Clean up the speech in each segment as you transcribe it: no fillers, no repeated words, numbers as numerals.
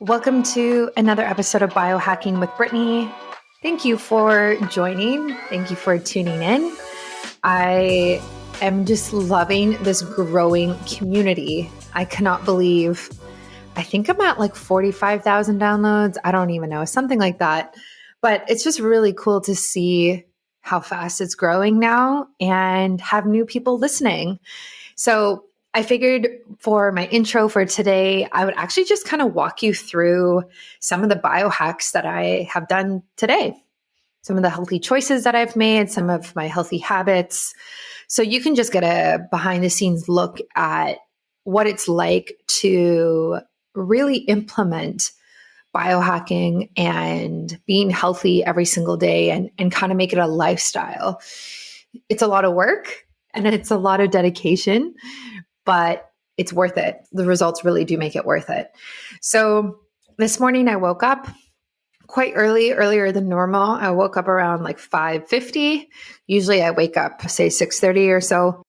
Welcome to another episode of Biohacking with Brittany. Thank you for joining. Thank you for tuning in. I am just loving this growing community. I cannot believe, I think I'm at like 45,000 downloads. I don't even know, something like that. But it's just really cool to see how fast it's growing now and have new people listening. So I figured for my intro for today, I would actually just kind of walk you through some of the biohacks that I have done today, some of the healthy choices that I've made, some of my healthy habits. So you can just get a behind the scenes look at what it's like to really implement biohacking and being healthy every single day and kind of make it a lifestyle. It's a lot of work and it's a lot of dedication, but it's worth it. The results really do make it worth it. So this morning I woke up quite earlier than normal. I woke up around like 5:50. Usually I wake up, say 6:30 or so.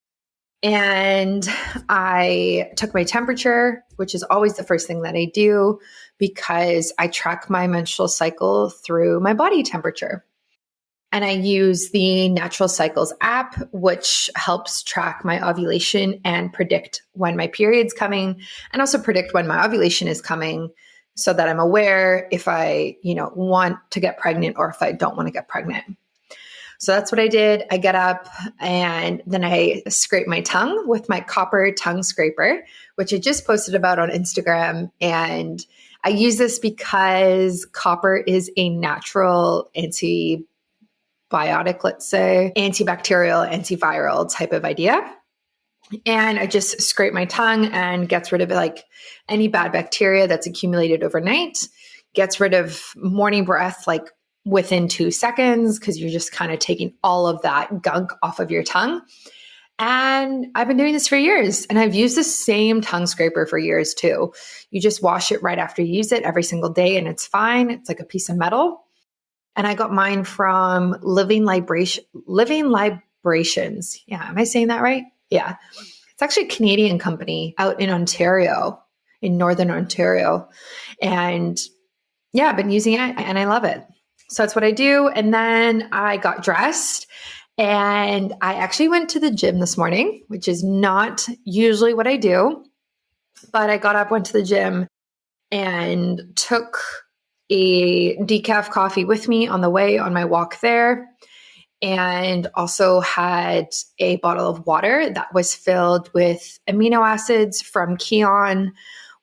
And I took my temperature, which is always the first thing that I do because I track my menstrual cycle through my body temperature. And I use the Natural Cycles app, which helps track my ovulation and predict when my period's coming and also predict when my ovulation is coming so that I'm aware if I, want to get pregnant or if I don't want to get pregnant. So that's what I did. I get up and then I scrape my tongue with my copper tongue scraper, which I just posted about on Instagram. And I use this because copper is a natural antibiotic, let's say, antibacterial, antiviral type of idea. And I just scrape my tongue and gets rid of like any bad bacteria that's accumulated overnight, gets rid of morning breath like within 2 seconds because you're just kind of taking all of that gunk off of your tongue. And I've been doing this for years and I've used the same tongue scraper for years too. You just wash it right after you use it every single day and it's fine. It's like a piece of metal. And I got mine from Living Libations. Yeah. Am I saying that right? Yeah. It's actually a Canadian company out in Ontario, in Northern Ontario. And yeah, I've been using it and I love it. So that's what I do. And then I got dressed and I actually went to the gym this morning, which is not usually what I do. But I got up, went to the gym and took a decaf coffee with me on the way on my walk there, and also had a bottle of water that was filled with amino acids from Kion,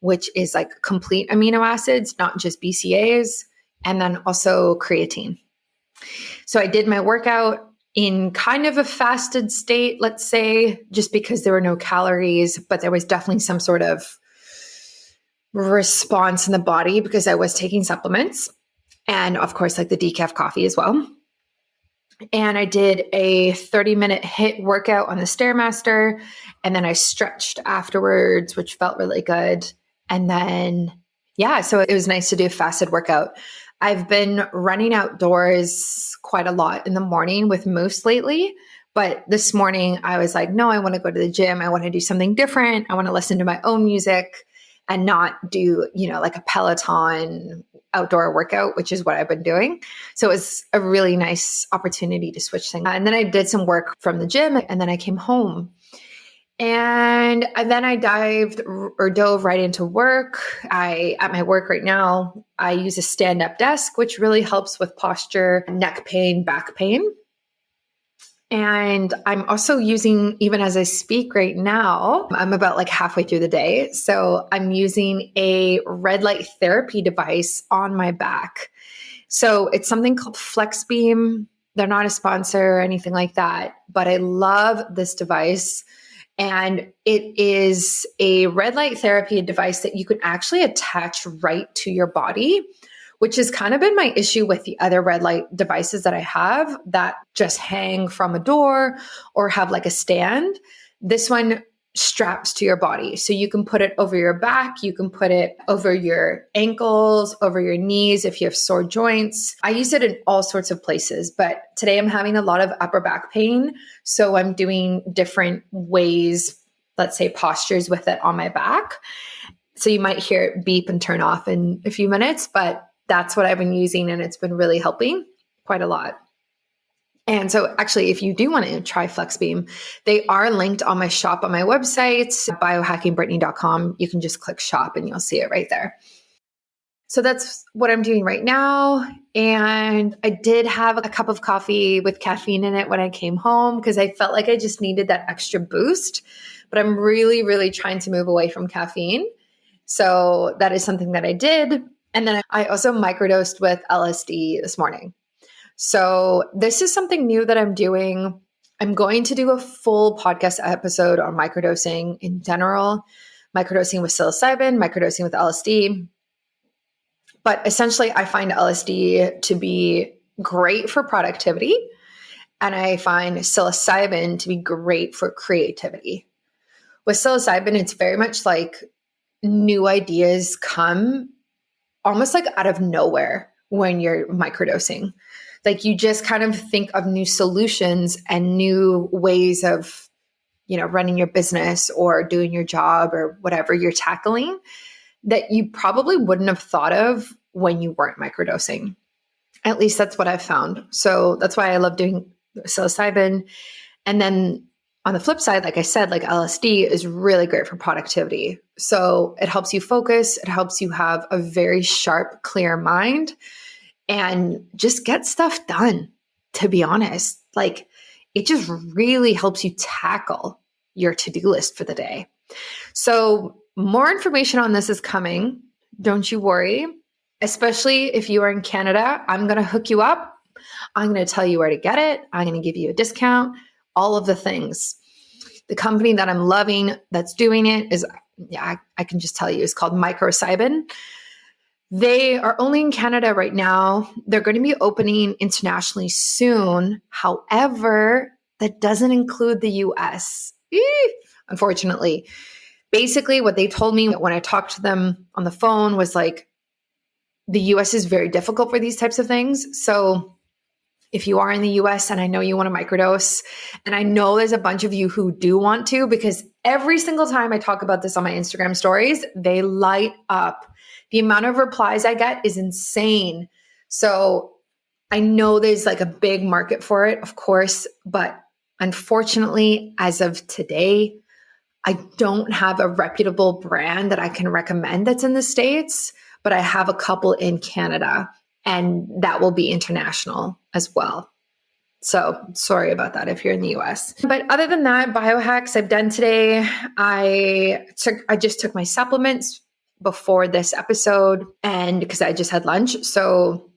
which is like complete amino acids, not just BCAAs, and then also creatine. So I did my workout in kind of a fasted state, let's say, just because there were no calories, but there was definitely some sort of response in the body because I was taking supplements and of course like the decaf coffee as well. And I did a 30-minute HIIT workout on the Stairmaster and then I stretched afterwards, which felt really good. And then, so it was nice to do a fasted workout. I've been running outdoors quite a lot in the morning with Moose lately. But this morning I was like, no, I want to go to the gym. I want to do something different. I want to listen to my own music and not do, like a Peloton outdoor workout, which is what I've been doing. So it was a really nice opportunity to switch things. And then I did some work from the gym and then I came home. And then I dove right into work. At my work right now, I use a stand-up desk, which really helps with posture, neck pain, back pain. And I'm also using, even as I speak right now, I'm about like halfway through the day. So I'm using a red light therapy device on my back. So it's something called Flex Beam. They're not a sponsor or anything like that, but I love this device. And it is a red light therapy device that you can actually attach right to your body, which has kind of been my issue with the other red light devices that I have that just hang from a door or have like a stand. This one straps to your body. So you can put it over your back, you can put it over your ankles, over your knees if you have sore joints. I use it in all sorts of places, but today I'm having a lot of upper back pain. So I'm doing different ways, let's say postures with it on my back. So you might hear it beep and turn off in a few minutes, but that's what I've been using and it's been really helping quite a lot. And so actually, if you do want to try FlexBeam, they are linked on my shop on my website, biohackingbrittany.com. You can just click shop and you'll see it right there. So that's what I'm doing right now. And I did have a cup of coffee with caffeine in it when I came home because I felt like I just needed that extra boost. But I'm really, really trying to move away from caffeine. So that is something that I did. And then I also microdosed with LSD this morning. So this is something new that I'm doing. I'm going to do a full podcast episode on microdosing in general, microdosing with psilocybin, microdosing with LSD. But essentially, I find LSD to be great for productivity, and I find psilocybin to be great for creativity. With psilocybin, it's very much like new ideas come almost like out of nowhere when you're microdosing. Like you just kind of think of new solutions and new ways of, running your business or doing your job or whatever you're tackling that you probably wouldn't have thought of when you weren't microdosing. At least that's what I've found. So that's why I love doing psilocybin. And then on the flip side, like I said, like LSD is really great for productivity. So it helps you focus. It helps you have a very sharp, clear mind and just get stuff done, to be honest. Like it just really helps you tackle your to-do list for the day. So more information on this is coming. Don't you worry. Especially if you are in Canada, I'm going to hook you up. I'm going to tell you where to get it. I'm going to give you a discount, all of the things. The company that I'm loving that's doing it is, I can just tell you, it's called Microdosing. They are only in Canada right now. They're going to be opening internationally soon. However, that doesn't include the US, unfortunately. Basically, what they told me when I talked to them on the phone was like, the US is very difficult for these types of things. So if you are in the US and I know you want to microdose, and I know there's a bunch of you who do want to, because every single time I talk about this on my Instagram stories, they light up. The amount of replies I get is insane. So I know there's like a big market for it, of course, but unfortunately, as of today, I don't have a reputable brand that I can recommend that's in the States, but I have a couple in Canada, and that will be international as well. So sorry about that if you're in the US. But other than that, biohacks I've done today. I just took my supplements before this episode, and because I just had lunch. So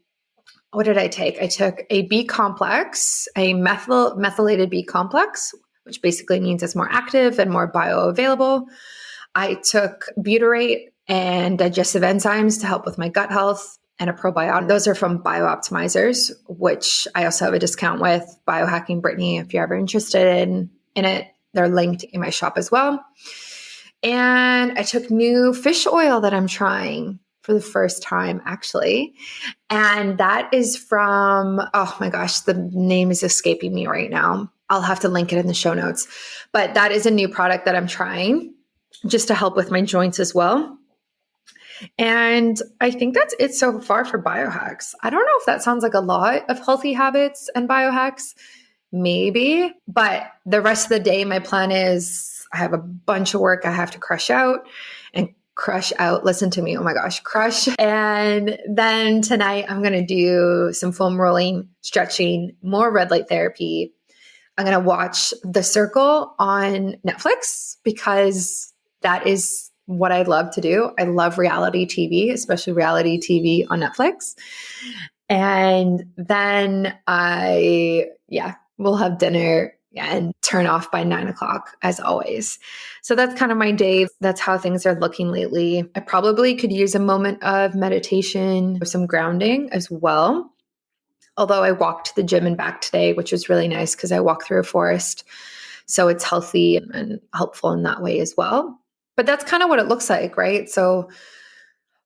what did I take? I took a B complex, a methylated B complex, which basically means it's more active and more bioavailable. I took butyrate and digestive enzymes to help with my gut health, and a probiotic. Those are from BioOptimizers, which I also have a discount with, Biohacking Brittany, if you're ever interested in it. They're linked in my shop as well. And I took new fish oil that I'm trying for the first time, actually. And that is from, oh my gosh, the name is escaping me right now. I'll have to link it in the show notes. But that is a new product that I'm trying just to help with my joints as well. And I think that's it so far for biohacks. I don't know if that sounds like a lot of healthy habits and biohacks, maybe, but the rest of the day, my plan is I have a bunch of work I have to crush out. Listen to me. Oh my gosh, crush. And then tonight I'm going to do some foam rolling, stretching, more red light therapy. I'm going to watch The Circle on Netflix because that is what I love to do. I love reality TV, especially reality TV on Netflix. And then we'll have dinner and turn off by 9:00 as always. So that's kind of my day. That's how things are looking lately. I probably could use a moment of meditation or some grounding as well. Although I walked to the gym and back today, which was really nice because I walk through a forest. So it's healthy and helpful in that way as well. But that's kind of what it looks like, right? So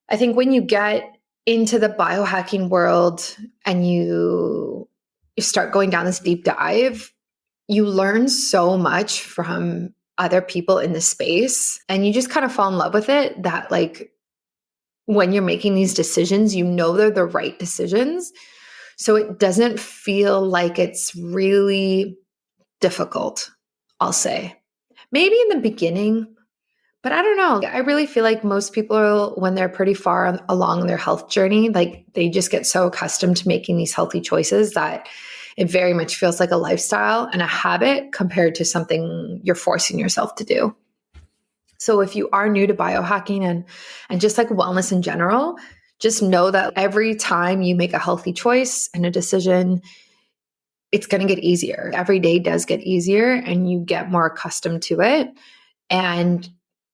I think when you get into the biohacking world and you start going down this deep dive, you learn so much from other people in the space, and you just kind of fall in love with it, that like when you're making these decisions, you know they're the right decisions. So it doesn't feel like it's really difficult, I'll say. Maybe in the beginning, but I don't know. I really feel like most people, when they're pretty far along their health journey, like they just get so accustomed to making these healthy choices that it very much feels like a lifestyle and a habit compared to something you're forcing yourself to do. So if you are new to biohacking and just like wellness in general, just know that every time you make a healthy choice and a decision, it's going to get easier. Every day does get easier and you get more accustomed to it. And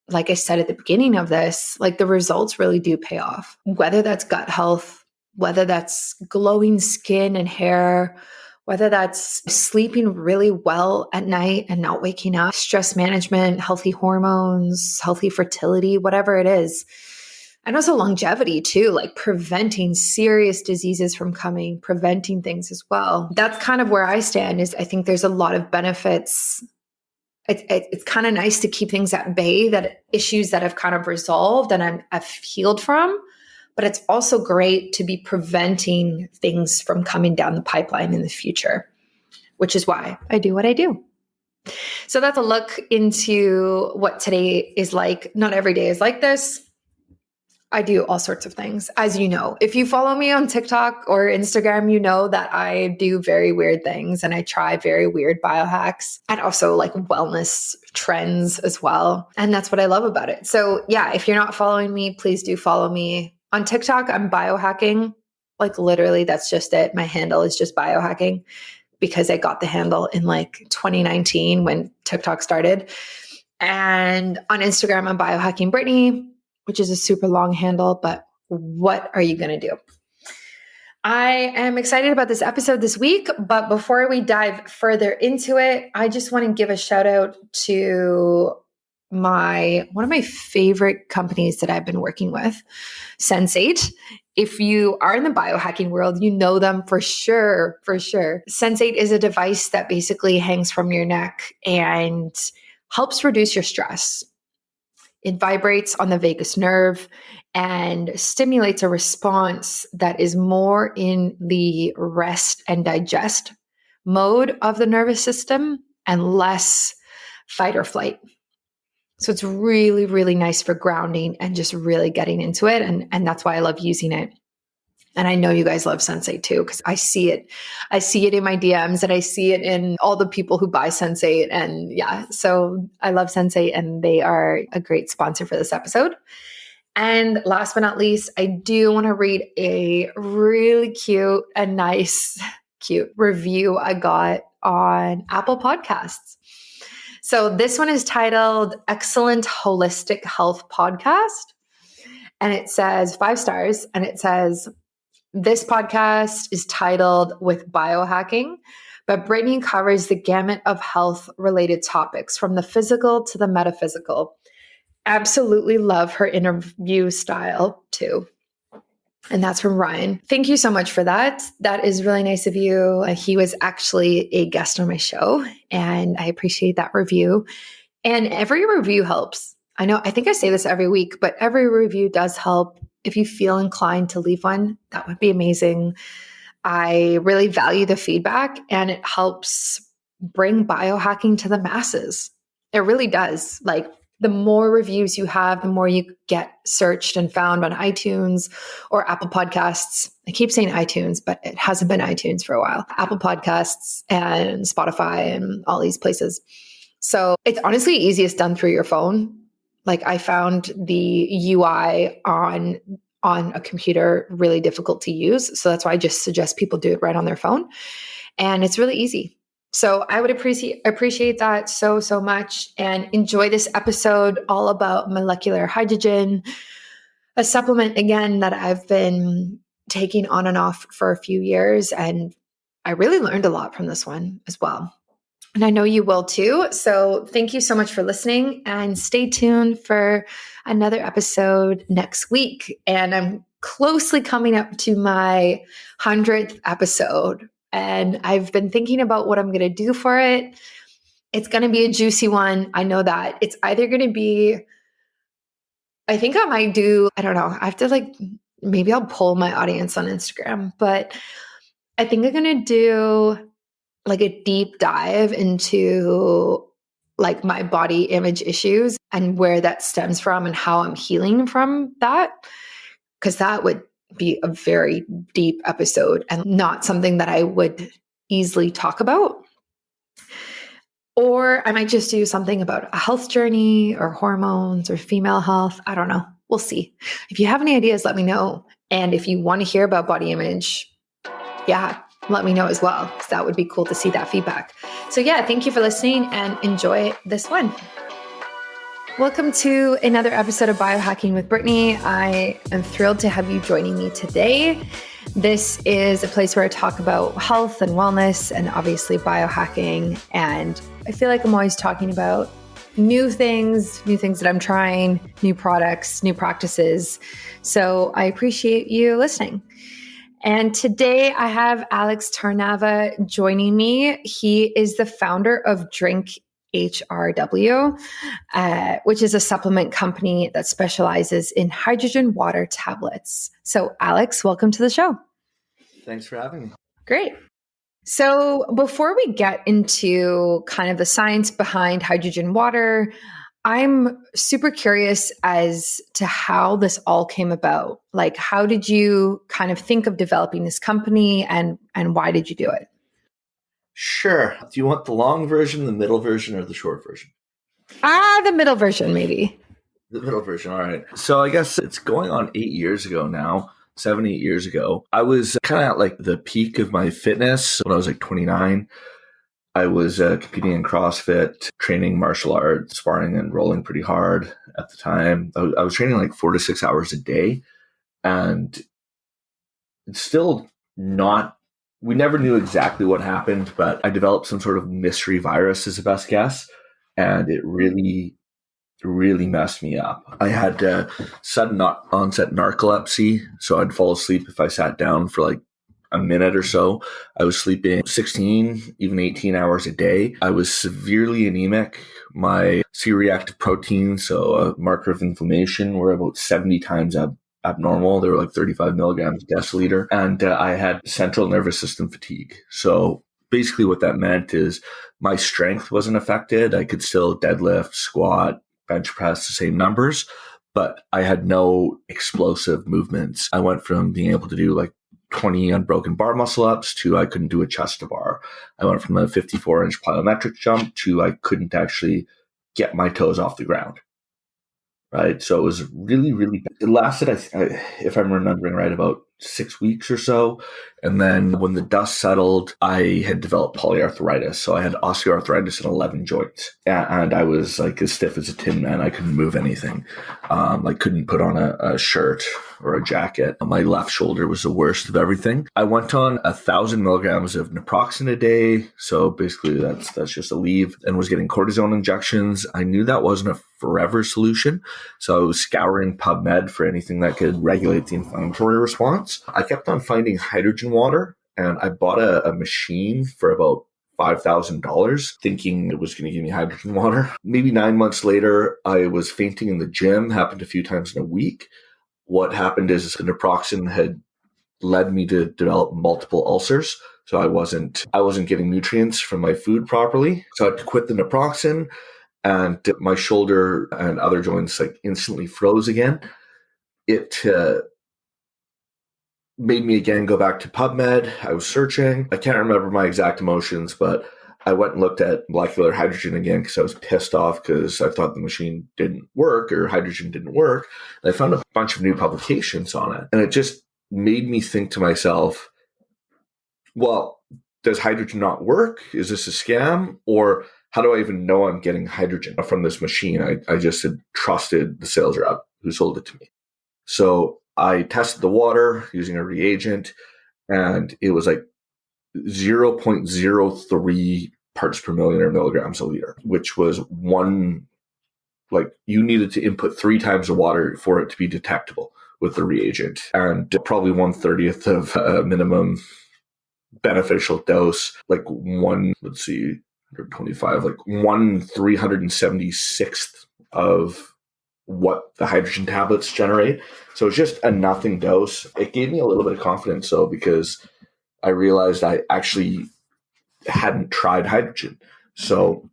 like I said at the beginning of this, like the results really do pay off, whether that's gut health, whether that's glowing skin and hair, whether that's sleeping really well at night and not waking up, stress management, healthy hormones, healthy fertility, whatever it is. And also longevity too, like preventing serious diseases from coming, preventing things as well. That's kind of where I stand. Is I think there's a lot of benefits. It's kind of nice to keep things at bay, that issues that have kind of resolved and I've healed from, but it's also great to be preventing things from coming down the pipeline in the future, which is why I do what I do. So that's a look into what today is like. Not every day is like this. I do all sorts of things, as you know. If you follow me on TikTok or Instagram, you know that I do very weird things and I try very weird biohacks and also like wellness trends as well. And that's what I love about it. So yeah, if you're not following me, please do follow me. On TikTok, I'm biohacking. Like literally, that's just it. My handle is just biohacking because I got the handle in like 2019 when TikTok started. And on Instagram, I'm biohacking Brittany, which is a super long handle, but what are you going to do? I am excited about this episode this week, but before we dive further into it, I just want to give a shout out to one of my favorite companies that I've been working with, Sensate. If you are in the biohacking world, you know them for sure, for sure. Sensate is a device that basically hangs from your neck and helps reduce your stress. It vibrates on the vagus nerve and stimulates a response that is more in the rest and digest mode of the nervous system and less fight or flight. So it's really, really nice for grounding and just really getting into it. And that's why I love using it. And I know you guys love Sensate too, because I see it. I see it in my DMs and I see it in all the people who buy Sensate. And yeah, so I love Sensate and they are a great sponsor for this episode. And last but not least, I do want to read a really cute review I got on Apple Podcasts. So this one is titled Excellent Holistic Health Podcast. And it says 5 stars. And it says, this podcast is titled With Biohacking, but Brittany covers the gamut of health-related topics from the physical to the metaphysical. Absolutely love her interview style too. And that's from Ryan. Thank you so much for that. That is really nice of you. He was actually a guest on my show, and I appreciate that review. And every review helps. I think I say this every week, but every review does help. If you feel inclined to leave one, that would be amazing. I really value the feedback and it helps bring biohacking to the masses. It really does. Like the more reviews you have, the more you get searched and found on iTunes or Apple Podcasts. I keep saying iTunes, but it hasn't been iTunes for a while. Apple Podcasts and Spotify and all these places. So it's honestly easiest done through your phone. Like I found the UI on a computer really difficult to use. So that's why I just suggest people do it right on their phone. And it's really easy. So I would appreciate that so much, and enjoy this episode all about molecular hydrogen, a supplement again that I've been taking on and off for a few years. And I really learned a lot from this one as well. And I know you will too. So thank you so much for listening, and stay tuned for another episode next week. And I'm closely coming up to my 100th episode, and I've been thinking about what I'm going to do for it. It's going to be a juicy one. I know that. It's either going to be, I think I might do, I don't know. I have to maybe I'll poll my audience on Instagram, but I think I'm going to do like a deep dive into like my body image issues and where that stems from and how I'm healing from that. Cause that would be a very deep episode and not something that I would easily talk about. Or I might just do something about a health journey or hormones or female health. I don't know. We'll see. If you have any ideas, let me know. And if you want to hear about body image, let me know as well, because that would be cool to see that feedback. So thank you for listening and enjoy this one. Welcome to another episode of Biohacking with Brittany. I am thrilled to have you joining me today. This is a place where I talk about health and wellness and obviously biohacking. And I feel like I'm always talking about new things that I'm trying, new products, new practices. So I appreciate you listening. And today I have Alex Tarnava joining me. He is the founder of Drink HRW, which is a supplement company that specializes in hydrogen water tablets. So Alex, welcome to the show. Thanks for having me. Great. So before we get into kind of the science behind hydrogen water, I'm super curious as to how this all came about. Like, how did you kind of think of developing this company and why did you do it? Sure. Do you want the long version, the middle version, or the short version? The middle version, maybe. The middle version. All right. So I guess it's going on 8 years ago now, 7, 8 years ago. I was kind of at like the peak of my fitness when I was like 29. I was competing in CrossFit, training martial arts, sparring and rolling pretty hard at the time. I was training like 4 to 6 hours a day, and it's still not, we never knew exactly what happened, but I developed some sort of mystery virus as a best guess, and it really messed me up. I had sudden onset narcolepsy, so I'd fall asleep if I sat down for like a minute or so. I was sleeping 16, even 18 hours a day. I was severely anemic. My C-reactive proteins, so a marker of inflammation, were about 70 times abnormal. They were like 35 milligrams a deciliter. And I had central nervous system fatigue. So basically what that meant is my strength wasn't affected. I could still deadlift, squat, bench press the same numbers, but I had no explosive movements. I went from being able to do like 20 unbroken bar muscle ups to I couldn't do a chest to bar. I went from a 54-inch plyometric jump to I couldn't actually get my toes off the ground. Right. So it was really, it lasted, if I'm remembering right, about 6 weeks or so. And then when the dust settled, I had developed polyarthritis. So I had osteoarthritis in 11 joints. And I was like as stiff as a tin man. I couldn't move anything. I couldn't put on a shirt or a jacket. My left shoulder was the worst of everything. I went on 1,000 milligrams of naproxen a day. So basically that's just a leave, and was getting cortisone injections. I knew that wasn't a forever solution. So I was scouring PubMed for anything that could regulate the inflammatory response. I kept on finding hydrogen water, and I bought a machine for about $5,000 thinking it was going to give me hydrogen water. Maybe 9 months later, I was fainting in the gym, happened a few times in a week. What happened is the naproxen had led me to develop multiple ulcers. So I wasn't getting nutrients from my food properly. So I had to quit the naproxen, and my shoulder and other joints like instantly froze again. It made me again go back to PubMed. I was searching. I can't remember my exact emotions, but I went and looked at molecular hydrogen again because I was pissed off because I thought the machine didn't work or hydrogen didn't work. And I found a bunch of new publications on it. And it just made me think to myself, well, does hydrogen not work? Is this a scam? Or how do I even know I'm getting hydrogen from this machine? I just had trusted the sales rep who sold it to me. So I tested the water using a reagent, and it was like 0.03 parts per million or milligrams a liter, which was one, like you needed to input 3 times the water for it to be detectable with the reagent, and probably 1/30th of a minimum beneficial dose, like 1 125, like 1/376th of what the hydrogen tablets generate. So it's just a nothing dose. It gave me a little bit of confidence though, because I realized I actually hadn't tried hydrogen. So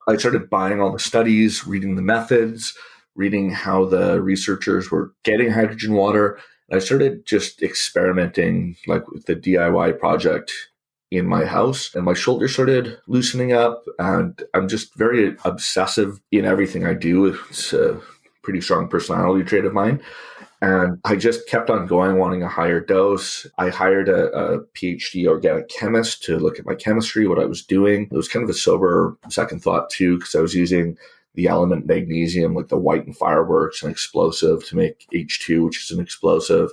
I started buying all the studies, reading the methods, reading how the researchers were getting hydrogen water. And I started just experimenting like with the DIY project in my house, and my shoulders started loosening up, and I'm just very obsessive in everything I do. It's a pretty strong personality trait of mine. And I just kept on going, wanting a higher dose. I hired a PhD organic chemist to look at my chemistry, what I was doing. It was kind of a sober second thought too, because I was using the element magnesium, like the white in fireworks, an explosive, to make H2, which is an explosive.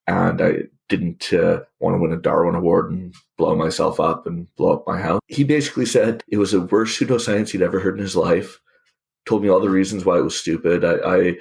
And I didn't want to win a Darwin Award and blow myself up and blow up my house. He basically said it was the worst pseudoscience he'd ever heard in his life, told me all the reasons why it was stupid. I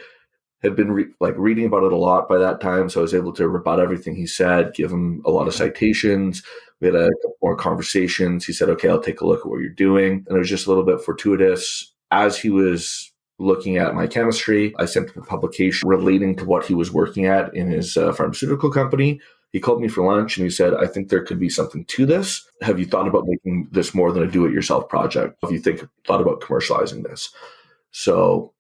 had been reading about it a lot by that time, so I was able to rebut everything he said, give him a lot of citations. We had a couple more conversations. He said, okay, I'll take a look at what you're doing. And it was just a little bit fortuitous. As he was looking at my chemistry, I sent him a publication relating to what he was working at in his pharmaceutical company. He called me for lunch and he said, I think there could be something to this. Have you thought about making this more than a do-it-yourself project? Have you thought about commercializing this? So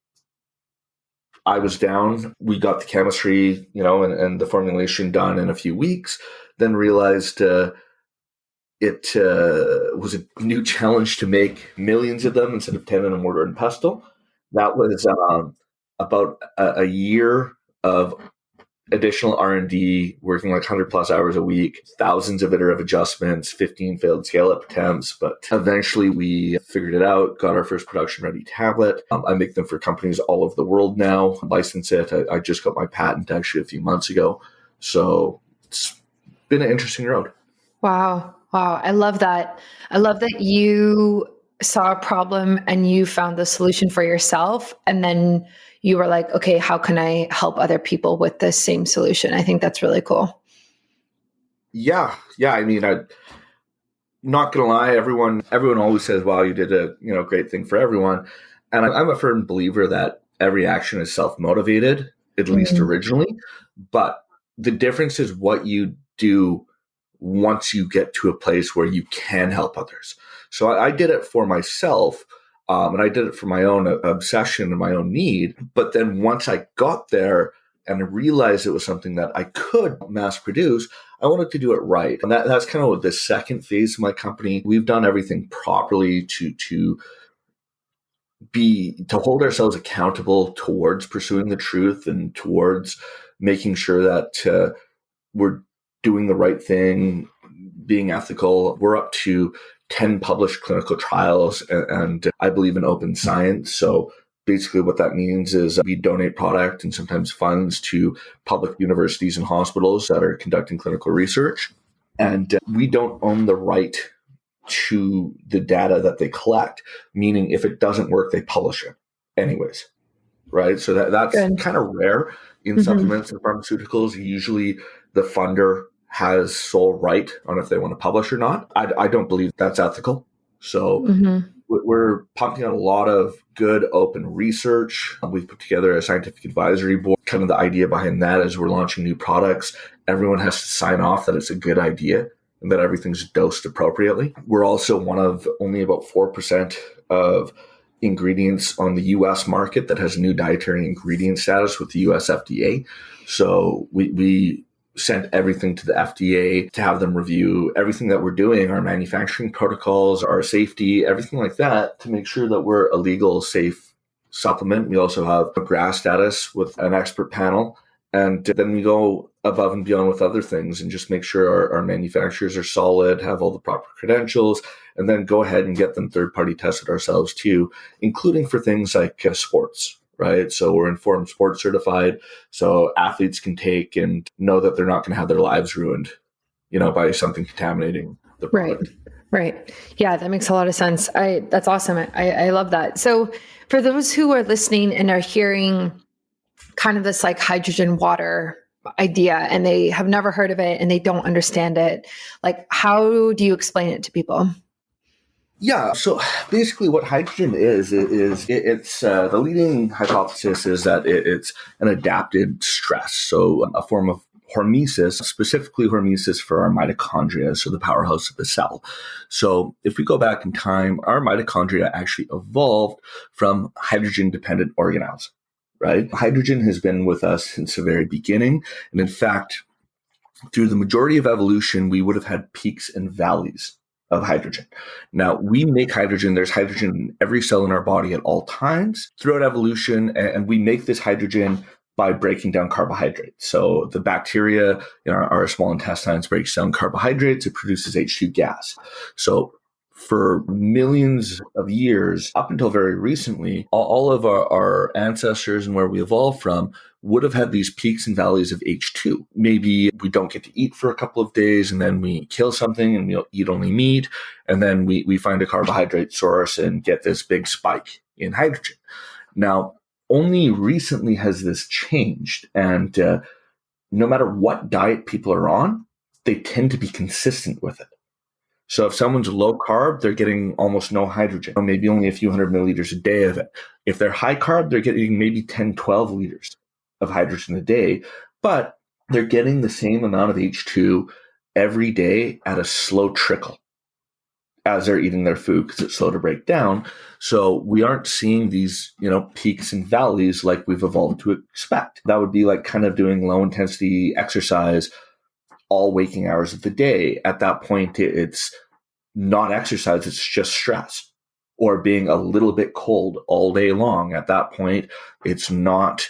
I was down. We got the chemistry, and the formulation done in a few weeks, then realized it was a new challenge to make millions of them instead of 10 in a mortar and pestle. That was about a year of additional R&D, working like 100 plus hours a week, thousands of iterative adjustments, 15 failed scale-up attempts. But eventually we figured it out, got our first production-ready tablet. I make them for companies all over the world now, license it. I just got my patent actually a few months ago. So it's been an interesting road. Wow. I love that. I love that you saw a problem and you found the solution for yourself. And then you were like, okay, how can I help other people with this same solution? I think that's really cool. Yeah. I mean, I'm not going to lie. Everyone always says, wow, you did a great thing for everyone. And I'm a firm believer that every action is self-motivated, at least originally. But the difference is what you do once you get to a place where you can help others. So I did it for myself, and I did it for my own obsession and my own need. But then once I got there and I realized it was something that I could mass produce, I wanted to do it right. And that's kind of the second phase of my company. We've done everything properly to hold ourselves accountable towards pursuing the truth and towards making sure that we're doing the right thing, being ethical. We're up to 10 published clinical trials, and I believe in open science. So basically what that means is we donate product and sometimes funds to public universities and hospitals that are conducting clinical research. And we don't own the right to the data that they collect, meaning if it doesn't work, they publish it anyways. Right. So that's kind of rare in supplements and pharmaceuticals. Usually the funder has sole right on if they want to publish or not. I don't believe that's ethical. So we're pumping out a lot of good open research. We've put together a scientific advisory board. Kind of the idea behind that is we're launching new products. Everyone has to sign off that it's a good idea and that everything's dosed appropriately. We're also one of only about 4% of ingredients on the US market that has new dietary ingredient status with the US FDA. So we sent everything to the FDA to have them review everything that we're doing, our manufacturing protocols, our safety, everything like that, to make sure that we're a legal, safe supplement. We also have a GRAS status with an expert panel. And then we go above and beyond with other things and just make sure our manufacturers are solid, have all the proper credentials, and then go ahead and get them third-party tested ourselves too, including for things like sports, right? So we're Informed Sports certified, so athletes can take and know that they're not going to have their lives ruined, by something contaminating the product. Right. Yeah, that makes a lot of sense. That's awesome. I love that. So for those who are listening and are hearing kind of this like hydrogen water idea and they have never heard of it and they don't understand it, like how do you explain it to people? Yeah. So basically, what hydrogen it's the leading hypothesis is that it's an adapted stress, so a form of hormesis, specifically hormesis for our mitochondria, so the powerhouse of the cell. So if we go back in time, our mitochondria actually evolved from hydrogen-dependent organelles. Right? Hydrogen has been with us since the very beginning, and in fact, through the majority of evolution, we would have had peaks and valleys of hydrogen. Now, we make hydrogen. There's hydrogen in every cell in our body at all times throughout evolution, and we make this hydrogen by breaking down carbohydrates. So the bacteria in our small intestines breaks down carbohydrates. It produces H2 gas. So for millions of years, up until very recently, all of our ancestors and where we evolved from would have had these peaks and valleys of H2. Maybe we don't get to eat for a couple of days and then we kill something and we'll eat only meat. And then we find a carbohydrate source and get this big spike in hydrogen. Now, only recently has this changed. And no matter what diet people are on, they tend to be consistent with it. So if someone's low carb, they're getting almost no hydrogen, or maybe only a few hundred milliliters a day of it. If they're high carb, they're getting maybe 10, 12 liters of hydrogen a day, but they're getting the same amount of H2 every day at a slow trickle as they're eating their food because it's slow to break down. So we aren't seeing these, peaks and valleys like we've evolved to expect. That would be like kind of doing low intensity exercise all waking hours of the day. At that point, it's not exercise, it's just stress. Or being a little bit cold all day long. At that point, it's not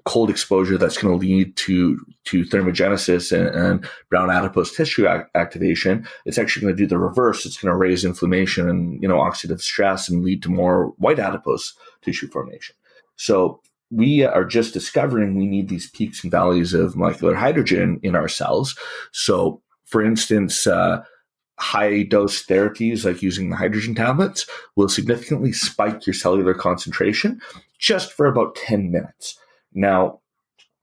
cold exposure that's going to lead to thermogenesis and brown adipose tissue activation. It's actually going to do the reverse. It's going to raise inflammation and oxidative stress and lead to more white adipose tissue formation. So we are just discovering we need these peaks and valleys of molecular hydrogen in our cells. So, for instance, high dose therapies like using the hydrogen tablets will significantly spike your cellular concentration just for about 10 minutes. Now,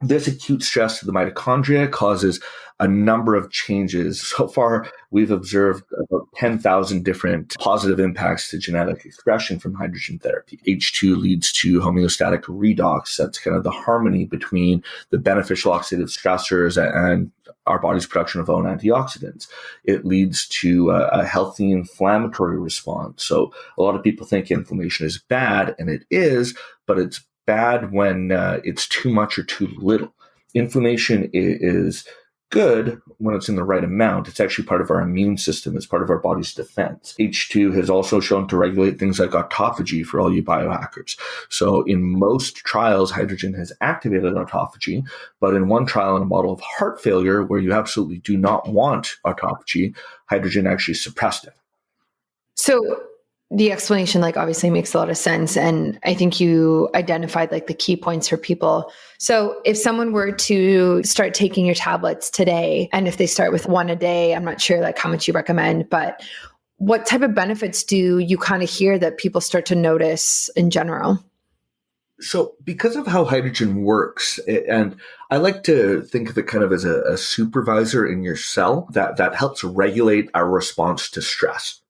this acute stress to the mitochondria causes a number of changes. So far, we've observed about 10,000 different positive impacts to genetic expression from hydrogen therapy. H2 leads to homeostatic redox. That's kind of the harmony between the beneficial oxidative stressors and our body's production of own antioxidants. It leads to a healthy inflammatory response. So a lot of people think inflammation is bad, and it is, but it's bad when it's too much or too little. Inflammation is good when it's in the right amount. It's actually part of our immune system. It's part of our body's defense. H2 has also shown to regulate things like autophagy for all you biohackers. So in most trials, hydrogen has activated autophagy, but in one trial in a model of heart failure where you absolutely do not want autophagy, hydrogen actually suppressed it. So the explanation obviously makes a lot of sense. And I think you identified the key points for people. So if someone were to start taking your tablets today, and if they start with one a day, I'm not sure how much you recommend, but what type of benefits do you kind of hear that people start to notice in general? So because of how hydrogen works, and I like to think of it kind of as a supervisor in your cell that helps regulate our response to stress,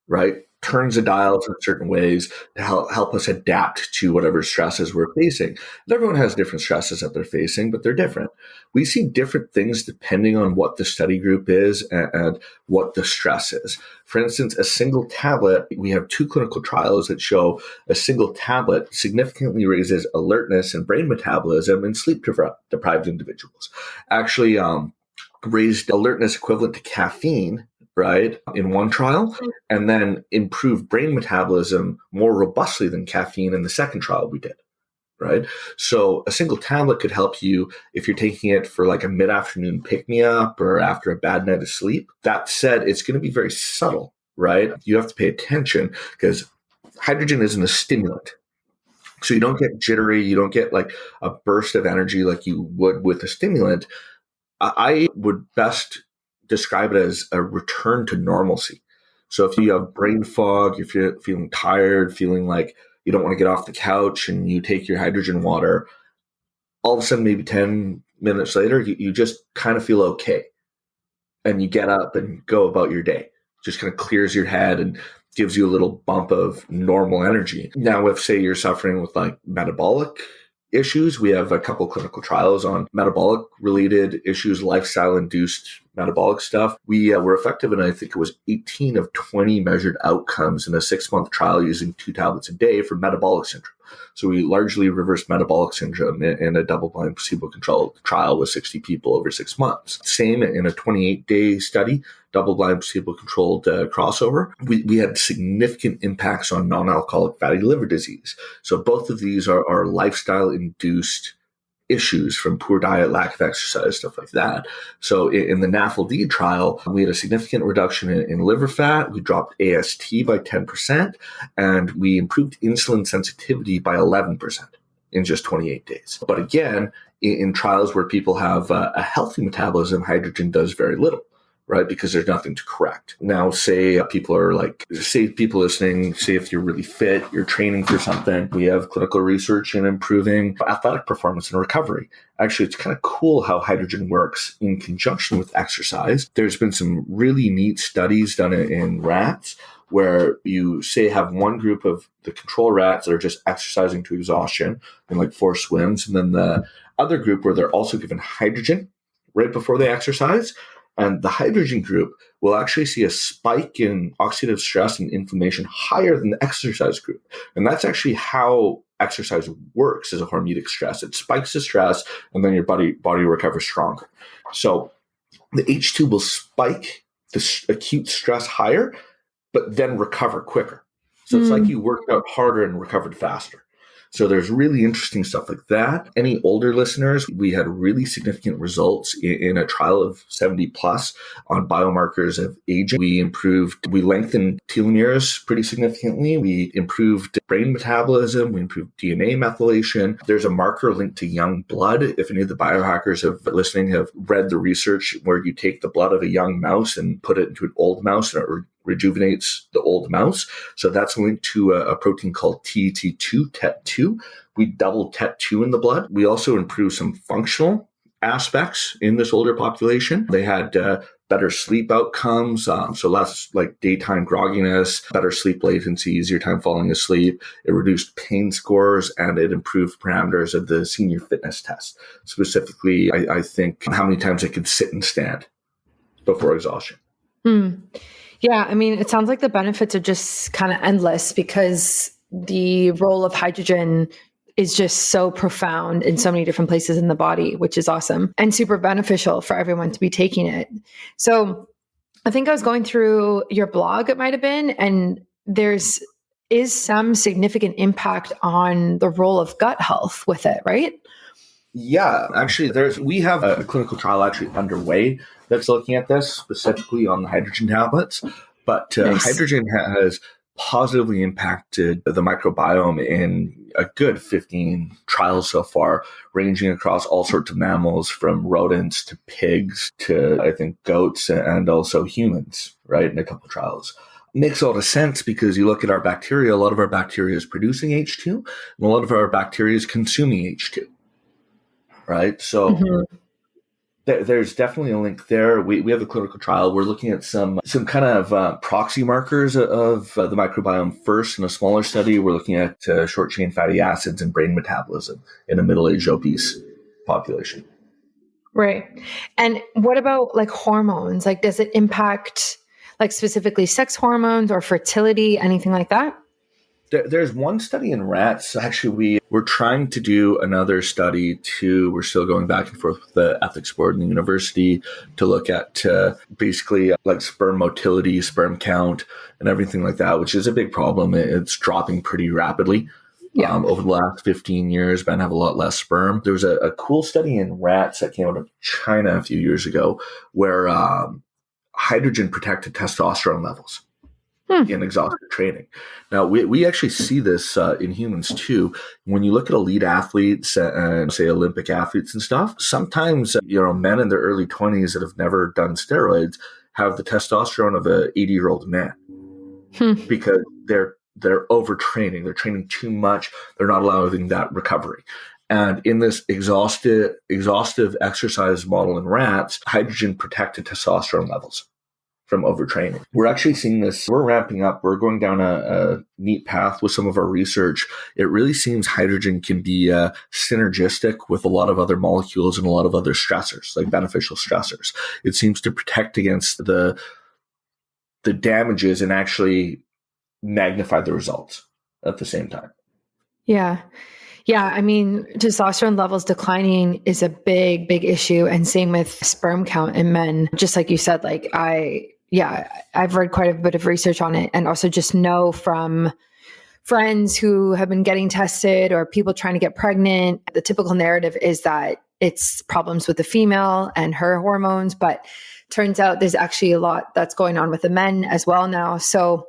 right? Turns the dials in certain ways to help us adapt to whatever stresses we're facing. And everyone has different stresses that they're facing, but they're different. We see different things depending on what the study group is and what the stress is. For instance, a single tablet, we have 2 clinical trials that show a single tablet significantly raises alertness and brain metabolism in sleep-deprived individuals. Actually, raised alertness equivalent to caffeine, right, in one trial, and then improved brain metabolism more robustly than caffeine in the second trial we did, right? So a single tablet could help you if you're taking it for a mid-afternoon pick-me-up or after a bad night of sleep. That said, it's going to be very subtle, right? You have to pay attention because hydrogen isn't a stimulant. So you don't get jittery, you don't get a burst of energy like you would with a stimulant. I would best describe it as a return to normalcy. So if you have brain fog, if you're feeling tired, feeling like you don't want to get off the couch and you take your hydrogen water, all of a sudden, maybe 10 minutes later, you just kind of feel okay. And you get up and go about your day. just kind of clears your head and gives you a little bump of normal energy. Now, if say you're suffering with like metabolic issues, we have a couple clinical trials on metabolic related issues, lifestyle induced metabolic stuff. We were effective in, I think it was 18 of 20 measured outcomes in a 6-month trial using 2 tablets a day for metabolic syndrome. So we largely reversed metabolic syndrome in a double-blind placebo-controlled trial with 60 people over 6 months. Same in a 28-day study, double-blind placebo-controlled crossover. We had significant impacts on non-alcoholic fatty liver disease. So both of these are lifestyle-induced issues from poor diet, lack of exercise, stuff like that. So in the NAFLD trial, we had a significant reduction in liver fat. We dropped AST by 10%, and we improved insulin sensitivity by 11% in just 28 days. But again, in trials where people have a healthy metabolism, hydrogen does very little, right? Because there's nothing to correct. Now, say people listening, say if you're really fit, you're training for something, we have clinical research in improving athletic performance and recovery. Actually, it's kind of cool how hydrogen works in conjunction with exercise. There's been some really neat studies done in rats where you say have one group of the control rats that are just exercising to exhaustion in like 4 swims, and then the other group where they're also given hydrogen right before they exercise. And the hydrogen group will actually see a spike in oxidative stress and inflammation higher than the exercise group. And that's actually how exercise works as a hormetic stress. It spikes the stress, and then your body recovers stronger. So the H2 will spike the acute stress higher, but then recover quicker. So it's like you worked out harder and recovered faster. So there's really interesting stuff like that. Any older listeners, we had really significant results in a trial of 70 plus on biomarkers of aging. We lengthened telomeres pretty significantly. We improved brain metabolism. We improved DNA methylation. There's a marker linked to young blood. If any of the biohackers listening have read the research where you take the blood of a young mouse and put it into an old mouse and it rejuvenates the old mouse. So that's linked to a protein called TET2. We doubled TET2 in the blood. We also improved some functional aspects in this older population. They had better sleep outcomes, so less like daytime grogginess, better sleep latency, easier time falling asleep. It reduced pain scores, and it improved parameters of the senior fitness test. Specifically, I think how many times I could sit and stand before exhaustion. Yeah, I mean, it sounds like the benefits are just kind of endless because the role of hydrogen is just so profound in so many different places in the body, which is awesome and super beneficial for everyone to be taking it. So I think I was going through your blog, it might have been, and is some significant impact on the role of gut health with it, right? Yeah, actually, we have a clinical trial actually underway that's looking at this specifically on the hydrogen tablets. But nice. Hydrogen has positively impacted the microbiome in a good 15 trials so far, ranging across all sorts of mammals, from rodents to pigs to, I think, goats and also humans, right, in a couple of trials. Makes a lot of sense because you look at our bacteria, a lot of our bacteria is producing H2, and a lot of our bacteria is consuming H2. Right. So there's definitely a link there. We have a clinical trial. We're looking at some kind of proxy markers of the microbiome first. In a smaller study, we're looking at short chain fatty acids and brain metabolism in a middle-aged obese population. Right. And what about like hormones? Like, does it impact like specifically sex hormones or fertility, anything like that? There's one study in rats. Actually, we're trying to do another study too. We're still going back and forth with the ethics board in the university to look at basically like sperm motility, sperm count, and everything like that, which is a big problem. It's dropping pretty rapidly. Yeah. Over the last 15 years, men have a lot less sperm. There was a cool study in rats that came out of China a few years ago where hydrogen protected testosterone levels in exhaustive training. Now, we actually see this in humans too. When you look at elite athletes and say Olympic athletes and stuff, sometimes, men in their early 20s that have never done steroids have the testosterone of an 80-year-old man because they're overtraining. They're training too much. They're not allowing that recovery. And in this exhaustive exercise model in rats, hydrogen protected testosterone levels from overtraining. We're actually seeing this. We're ramping up. We're going down a neat path with some of our research. It really seems hydrogen can be synergistic with a lot of other molecules and a lot of other stressors, like beneficial stressors. It seems to protect against the damages and actually magnify the results at the same time. Yeah. Yeah. I mean, testosterone levels declining is a big, big issue. And same with sperm count in men. Just like you said, like I've read quite a bit of research on it, and also just know from friends who have been getting tested or people trying to get pregnant. The typical narrative is that it's problems with the female and her hormones, but turns out there's actually a lot that's going on with the men as well now. So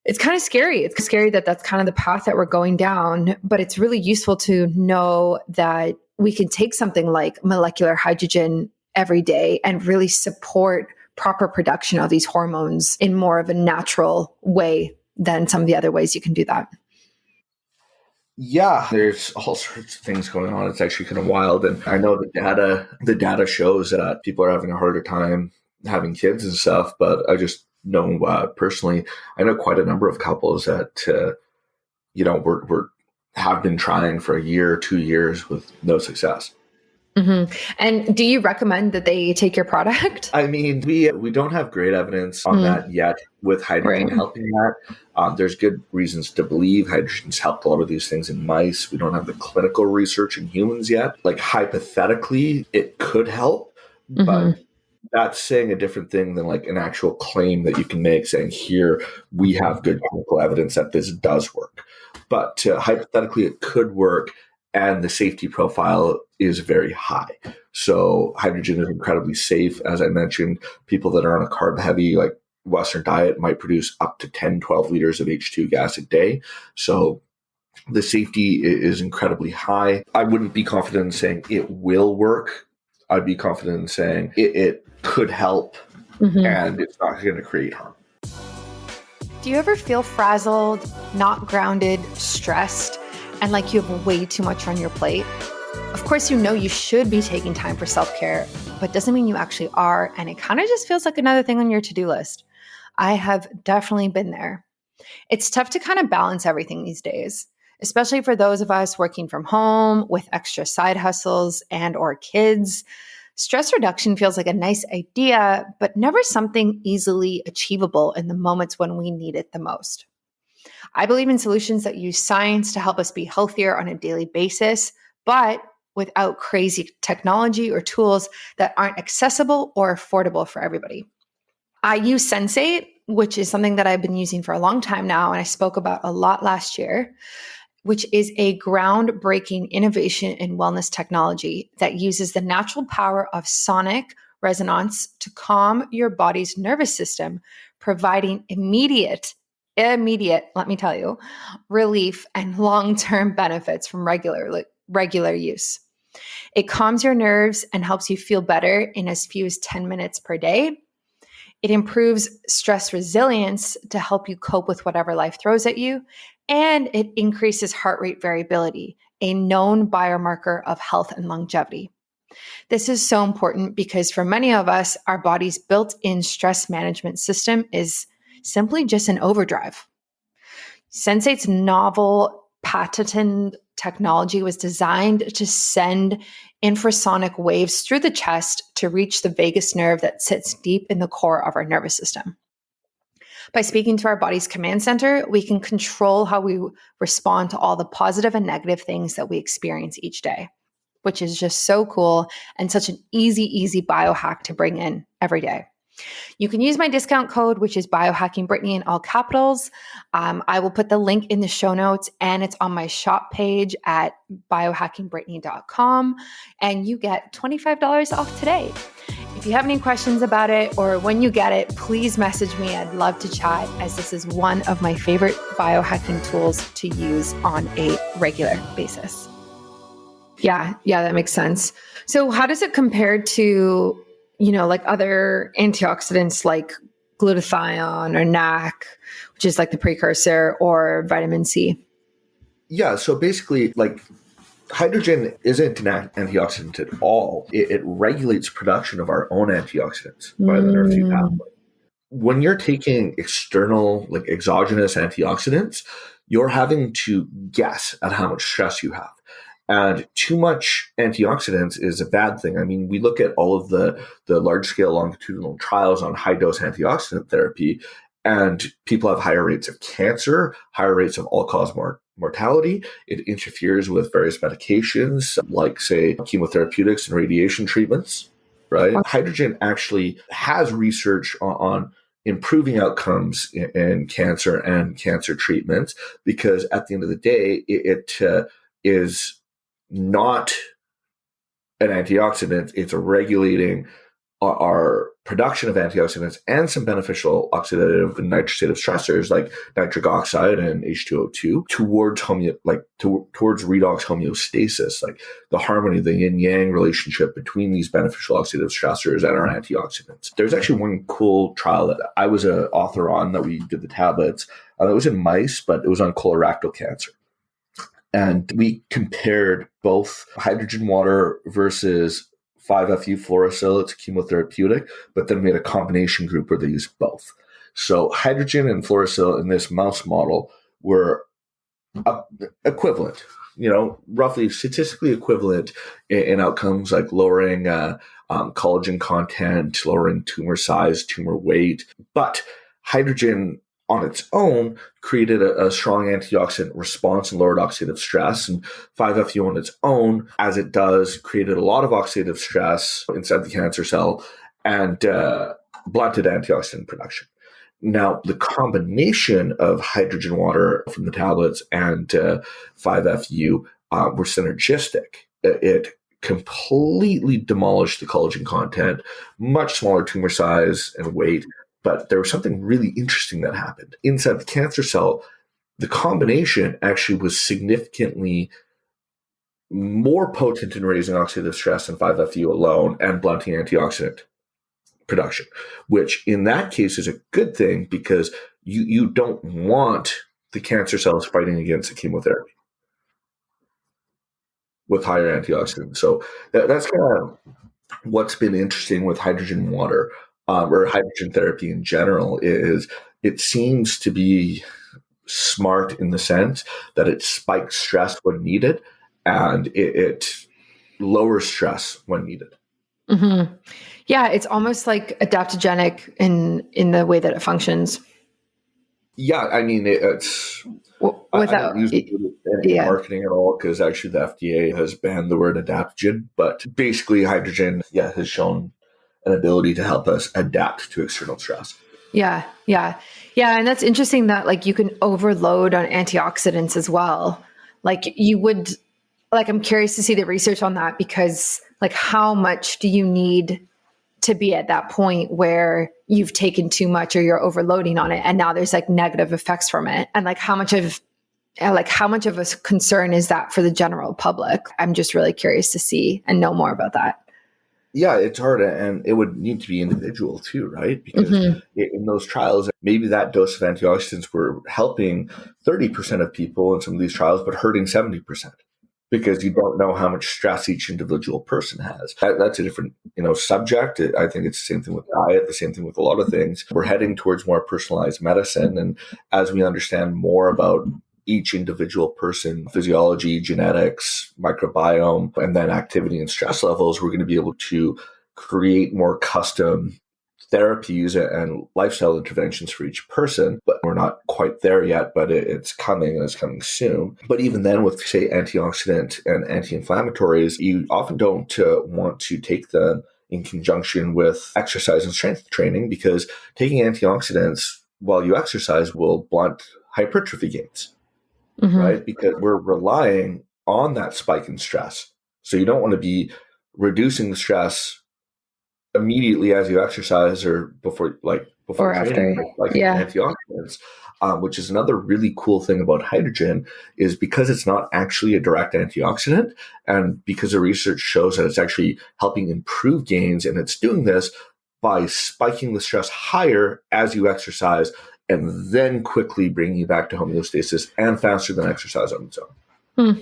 it's kind of scary. It's scary that that's kind of the path that we're going down, but it's really useful to know that we can take something like molecular hydrogen every day and really support proper production of these hormones in more of a natural way than some of the other ways you can do that. Yeah, there's all sorts of things going on. It's actually kind of wild. And I know the data shows that people are having a harder time having kids and stuff, but I just know personally, I know quite a number of couples that, we're have been trying for a year, 2 years with no success. Mm-hmm. And do you recommend that they take your product? I mean, we don't have great evidence on that yet with hydrogen helping that. There's good reasons to believe hydrogen's helped a lot of these things in mice. We don't have the clinical research in humans yet. Like hypothetically, it could help, but that's saying a different thing than like an actual claim that you can make saying, here, we have good clinical evidence that this does work. But hypothetically, it could work. And the safety profile is very high. So hydrogen is incredibly safe. As I mentioned, people that are on a carb-heavy, like Western diet might produce up to 10, 12 liters of H2 gas a day. So the safety is incredibly high. I wouldn't be confident in saying it will work. I'd be confident in saying it could help and it's not going to create harm. Do you ever feel frazzled, not grounded, stressed, and like you have way too much on your plate? Of course, you should be taking time for self-care, but doesn't mean you actually are. And it kind of just feels like another thing on your to-do list. I have definitely been there. It's tough to kind of balance everything these days, especially for those of us working from home with extra side hustles and or kids. Stress reduction feels like a nice idea, but never something easily achievable in the moments when we need it the most. I believe in solutions that use science to help us be healthier on a daily basis, but without crazy technology or tools that aren't accessible or affordable for everybody. I use Sensate, which is something that I've been using for a long time now, and I spoke about a lot last year, which is a groundbreaking innovation in wellness technology that uses the natural power of sonic resonance to calm your body's nervous system, providing immediate, let me tell you, relief and long-term benefits from regular use. It calms your nerves and helps you feel better in as few as 10 minutes per day. It improves stress resilience to help you cope with whatever life throws at you. And it increases heart rate variability, a known biomarker of health and longevity. This is so important because for many of us, our body's built-in stress management system is simply just an overdrive. Sensate's novel patented technology was designed to send infrasonic waves through the chest to reach the vagus nerve that sits deep in the core of our nervous system. By speaking to our body's command center, we can control how we respond to all the positive and negative things that we experience each day, which is just so cool and such an easy biohack to bring in every day. You can use my discount code, which is biohackingbrittany in all capitals. I will put the link in the show notes, and it's on my shop page at biohackingbrittany.com, and you get $25 off today. If you have any questions about it or when you get it, please message me. I'd love to chat, as this is one of my favorite biohacking tools to use on a regular basis. Yeah, that makes sense. So how does it compare to, like other antioxidants like glutathione or NAC, which is like the precursor, or vitamin C? Yeah, so basically, like, hydrogen isn't an antioxidant at all. It regulates production of our own antioxidants by the nerve 2 pathway. when you're taking external, like exogenous antioxidants, you're having to guess at how much stress you have. And too much antioxidants is a bad thing. I mean, we look at all of the large scale longitudinal trials on high dose antioxidant therapy, and people have higher rates of cancer, higher rates of all cause mortality. It interferes with various medications, like, say, chemotherapeutics and radiation treatments, right? Hydrogen actually has research on improving outcomes in cancer and cancer treatments, because at the end of the day, it is not an antioxidant. It's regulating our production of antioxidants and some beneficial oxidative and nitrosative stressors like nitric oxide and H2O2 towards towards redox homeostasis, like the harmony, the yin yang relationship between these beneficial oxidative stressors and our antioxidants. There's actually one cool trial that I was an author on that we did the tablets. It was in mice, but it was on colorectal cancer. And we compared both hydrogen water versus 5-FU fluorosil. It's chemotherapeutic, but then we had a combination group where they used both. So hydrogen and fluorosil in this mouse model were equivalent, roughly statistically equivalent in outcomes like lowering collagen content, lowering tumor size, tumor weight. But hydrogen on its own created a strong antioxidant response and lowered oxidative stress. And 5-FU on its own, as it does, created a lot of oxidative stress inside the cancer cell and blunted antioxidant production. Now, the combination of hydrogen water from the tablets and 5-FU were synergistic. It completely demolished the collagen content, much smaller tumor size and weight. But there was something really interesting that happened. Inside the cancer cell, the combination actually was significantly more potent in raising oxidative stress than 5-FU alone and blunting antioxidant production, which in that case is a good thing because you don't want the cancer cells fighting against the chemotherapy with higher antioxidants. So that's kind of what's been interesting with hydrogen water. Or hydrogen therapy in general, is it seems to be smart in the sense that it spikes stress when needed and it lowers stress when needed. Mm-hmm. Yeah, it's almost like adaptogenic in the way that it functions. Yeah, I mean, it's I don't use it in marketing at all because actually the FDA has banned the word adaptogen, but basically hydrogen, has shown an ability to help us adapt to external stress. Yeah. And that's interesting that like you can overload on antioxidants as well. Like you would, like, I'm curious to see the research on that because like how much do you need to be at that point where you've taken too much or you're overloading on it and now there's like negative effects from it? And like how much of a concern is that for the general public? I'm just really curious to see and know more about that. Yeah, it's hard, and it would need to be individual too, right? Because in those trials, maybe that dose of antioxidants were helping 30% of people in some of these trials, but hurting 70% because you don't know how much stress each individual person has. That's a different, subject. I think it's the same thing with diet, the same thing with a lot of things. We're heading towards more personalized medicine, and as we understand more about each individual person, physiology, genetics, microbiome, and then activity and stress levels, we're going to be able to create more custom therapies and lifestyle interventions for each person. But we're not quite there yet, but it's coming and it's coming soon. But even then with, say, antioxidant and anti-inflammatories, you often don't want to take them in conjunction with exercise and strength training because taking antioxidants while you exercise will blunt hypertrophy gains. Right? Because we're relying on that spike in stress. So you don't want to be reducing the stress immediately as you exercise or before or after. Antioxidants, which is another really cool thing about hydrogen is because it's not actually a direct antioxidant and because the research shows that it's actually helping improve gains, and it's doing this by spiking the stress higher as you exercise and then quickly bringing you back to homeostasis and faster than exercise on its own.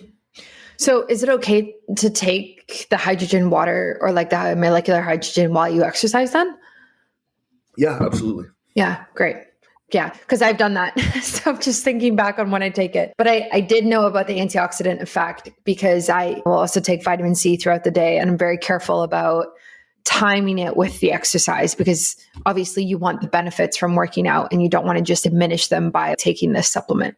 So is it okay to take the hydrogen water or like the molecular hydrogen while you exercise then? Yeah, absolutely. Yeah, great. Yeah, because I've done that. So I'm just thinking back on when I take it. But I did know about the antioxidant effect because I will also take vitamin C throughout the day. And I'm very careful about timing it with the exercise because obviously you want the benefits from working out and you don't want to just diminish them by taking this supplement.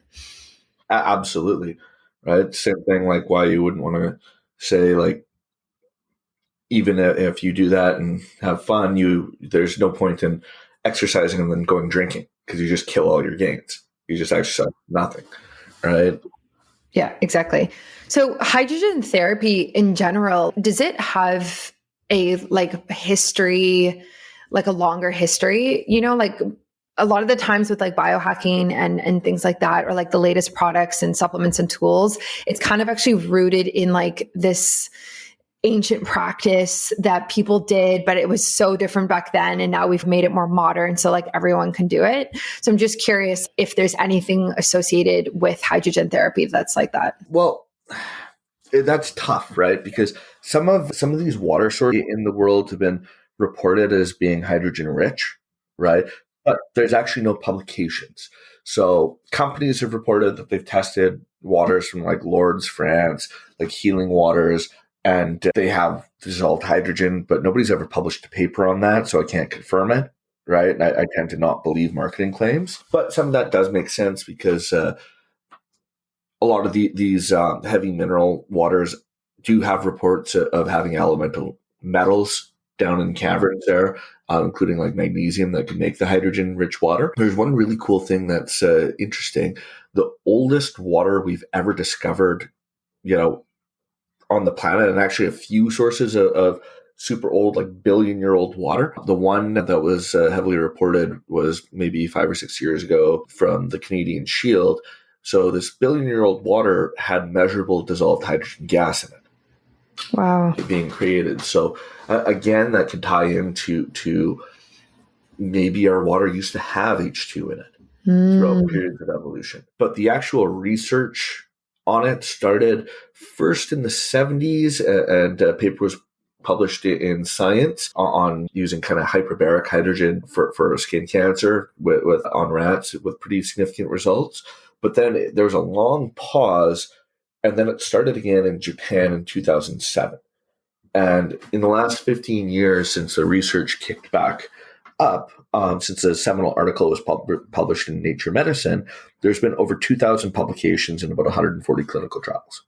Absolutely. Right. Same thing like why you wouldn't want to say like, even if you do that and have fun, there's no point in exercising and then going drinking because you just kill all your gains. You just exercise nothing, right? Yeah, exactly. So hydrogen therapy in general, does it have a history, like a longer history? Like a lot of the times with like biohacking and things like that, or like the latest products and supplements and tools, it's kind of actually rooted in like this ancient practice that people did, but it was so different back then. And now we've made it more modern. So like everyone can do it. So I'm just curious if there's anything associated with hydrogen therapy that's like that. Well, that's tough, right? Because some of these water sources in the world have been reported as being hydrogen rich, right? But there's actually no publications. So companies have reported that they've tested waters from like Lourdes, France, like healing waters, and they have dissolved hydrogen, but nobody's ever published a paper on that, so I can't confirm it, right? I tend to not believe marketing claims, but some of that does make sense because a lot of these heavy mineral waters do have reports of having elemental metals down in caverns there, including like magnesium that can make the hydrogen-rich water. There's one really cool thing that's interesting. The oldest water we've ever discovered, on the planet, and actually a few sources of super old, like billion-year-old water. The one that was heavily reported was maybe 5 or 6 years ago from the Canadian Shield. So this billion-year-old water had measurable dissolved hydrogen gas in it. Wow. Being created. So again, that can tie into maybe our water used to have H2 in it throughout periods of evolution. But the actual research on it started first in the 70s, and a paper was published in Science on using kind of hyperbaric hydrogen for skin cancer on rats with pretty significant results. But then there was a long pause, and then it started again in Japan in 2007. And in the last 15 years, since the research kicked back up, since a seminal article was published in Nature Medicine, there's been over 2,000 publications and about 140 clinical trials.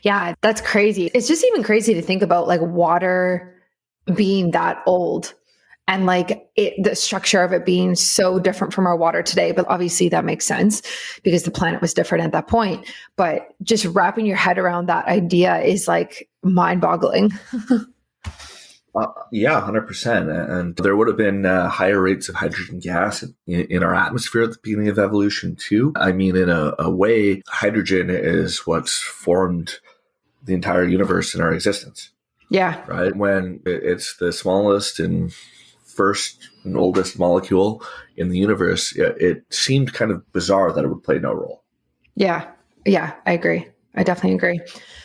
Yeah, that's crazy. It's just even crazy to think about like water being that old and like the structure of it being so different from our water today. But obviously that makes sense because the planet was different at that point. But just wrapping your head around that idea is like mind-boggling. Yeah, 100%. And there would have been higher rates of hydrogen gas in our atmosphere at the beginning of evolution too. I mean, in a way, hydrogen is what's formed the entire universe and our existence. Yeah. Right? When it's the smallest and first and oldest molecule in the universe, it seemed kind of bizarre that it would play no role. Yeah. Yeah, I agree. I definitely agree.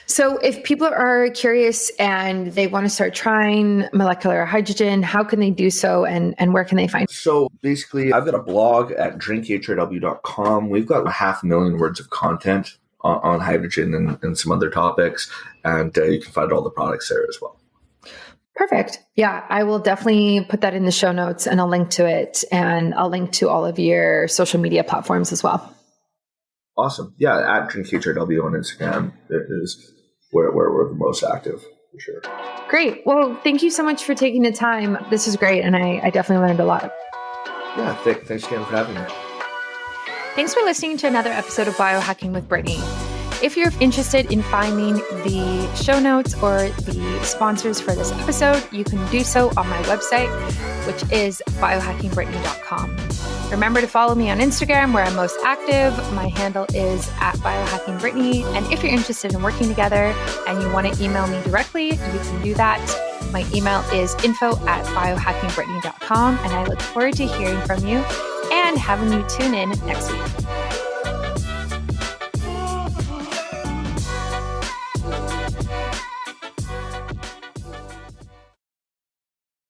So if people are curious and they want to start trying molecular hydrogen, how can they do so and where can they find it? So basically, I've got a blog at drinkhrw.com. We've got 500,000 words of content on hydrogen and some other topics, and you can find all the products there as well. Perfect. Yeah, I will definitely put that in the show notes and I'll link to it, and I'll link to all of your social media platforms as well. Awesome. Yeah, at Drink HRW on Instagram is where we're the most active, for sure. Great. Well, thank you so much for taking the time. This is great, and I definitely learned a lot. Yeah, thanks again for having me. Thanks for listening to another episode of Biohacking with Brittany. If you're interested in finding the show notes or the sponsors for this episode, you can do so on my website, which is biohackingbrittany.com. Remember to follow me on Instagram, where I'm most active. My handle is @biohackingbrittany. And if you're interested in working together and you want to email me directly, you can do that. My email is info@biohackingbrittany.com. And I look forward to hearing from you and having you tune in next week.